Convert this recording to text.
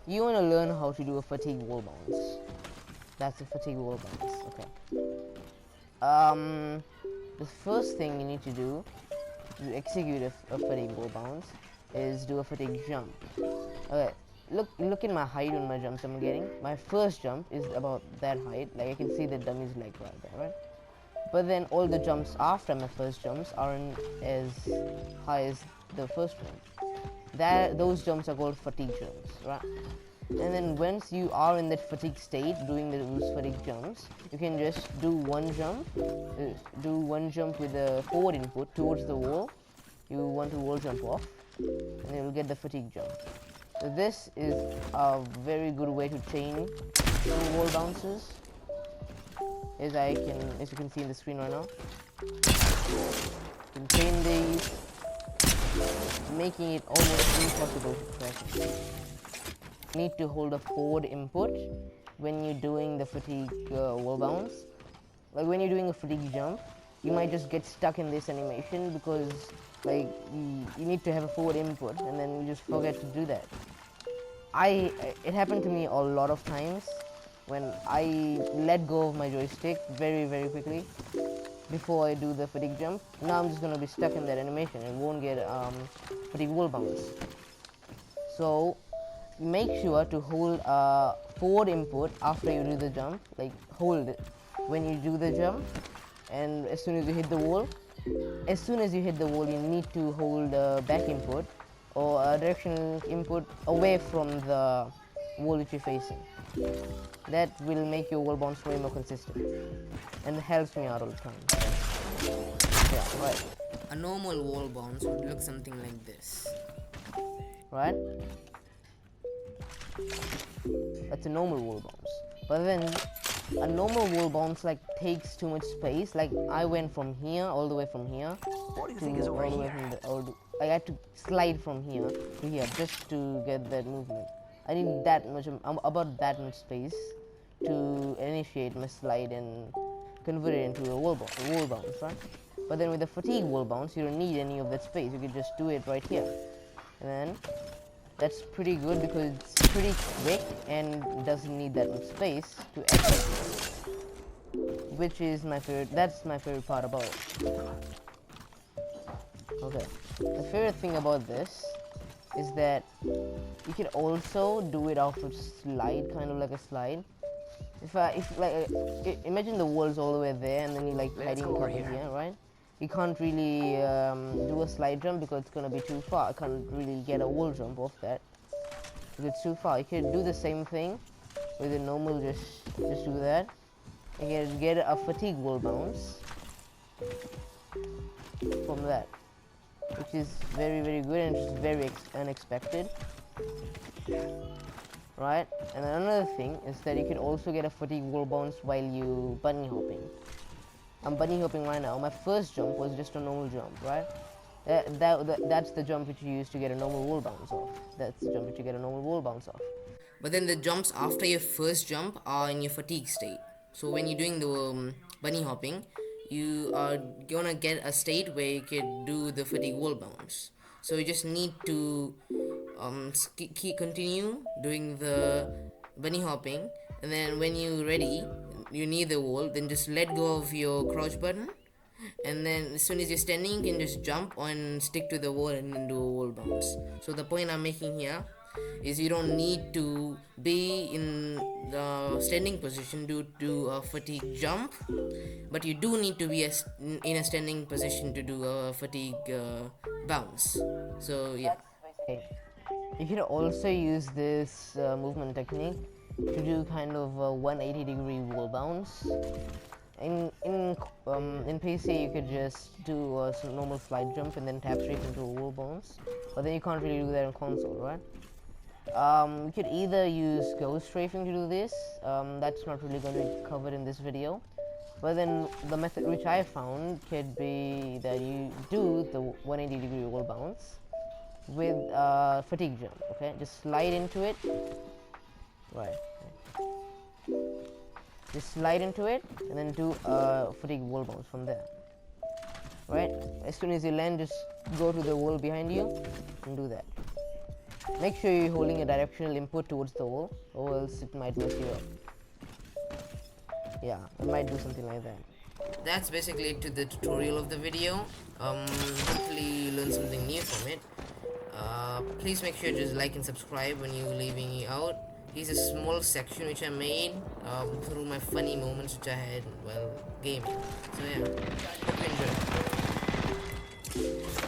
you want to learn how to do a fatigue wall bounce. That's a fatigue wall bounce. Okay. The first thing you need to do to execute a fatigue wall bounce is do a fatigue jump. Okay. Look in my height on my jumps I'm getting. My first jump is about that height. Like I can see the dummy's leg right there, right? But then all the jumps after my first jumps aren't as high as the first one. Those jumps are called fatigue jumps, right? And then once you are in that fatigue state doing those fatigue jumps, you can just do one jump with the forward input towards the wall you want to wall jump off, and you'll get the fatigue jump. So this is a very good way to chain some wall bounces, as you can see in the screen right now. You can chain these, making it almost impossible to crash. Need to hold a forward input when you're doing the fatigue wall bounce. Like when you're doing a fatigue jump, you might just get stuck in this animation because like you need to have a forward input and then you just forget to do that. It happened to me a lot of times when I let go of my joystick very quickly before I do the fatigue jump. Now I'm just gonna be stuck in that animation and won't get fatigue wall bounce. So make sure to hold a forward input after you do the jump. Like hold it when you do the jump, and as soon as you hit the wall, you need to hold a back input or a directional input away from the wall that you're facing. That will make your wall bounce way more consistent and helps me out all the time. Yeah, right. A normal wall bounce would look something like this. Right? That's a normal wall bounce. But then a normal wall bounce like takes too much space. Like I went from here all the way from here What do you think is over here? I had to slide from here to here just to get that movement. I need that much, about that much space to initiate my slide and convert it into a wall bounce, right? But then with the fatigue wall bounce, you don't need any of that space. You can just do it right here, and then that's pretty good because it's pretty quick and doesn't need that much space to execute, which is my favorite. That's my favorite part about it. Okay, the favorite thing about this is that you can also do it off of slide, kind of like a slide. Imagine the wall's all the way there, and then you like hiding over here, right? You can't really do a slide jump because it's gonna be too far. I can't really get a wall jump off that because it's too far. You can do the same thing with a normal, just do that. You can get a fatigue wall bounce from that, which is very good and just very unexpected, right? And another thing is that you can also get a fatigue wall bounce while you bunny hopping. I'm bunny hopping right now. My first jump was just a normal jump, right? That's the jump which you use to get a normal wall bounce off. That's the jump which you get a normal wall bounce off. But then the jumps after your first jump are in your fatigue state. So when you're doing the bunny hopping, you are gonna get a state where you can do the fatigue wall bounce. So you just need to continue doing the bunny hopping, and then when you're ready, you need the wall, then just let go of your crouch button, and then as soon as you're standing, you can just jump and stick to the wall and then do a wall bounce. So the point I'm making here is you don't need to be in the standing position to do a fatigue jump, but you do need to be in a standing position to do a fatigue bounce. So yeah. Okay. You can also use this movement technique to do kind of a 180-degree wall bounce. In PC, you could just do a normal slide jump and then tap straight into a wall bounce, but then you can't really do that on console, right? You could either use ghost strafing to do this. That's not really going to be covered in this video. But then the method which I found could be that you do the 180-degree wall bounce with fatigue jump. Okay, just slide into it. Right. Just slide into it and then do a fatigue wall bounce from there. Right. As soon as you land, just go to the wall behind you and do that. Make sure you're holding a directional input towards the wall, or else it might mess you up. Yeah, it might do something like that. That's basically it to the tutorial of the video. Hopefully you learned something new from it. Please make sure to just like and subscribe when you're leaving me out. Here's a small section which I made through my funny moments which I had while gaming. So yeah, hope you enjoy.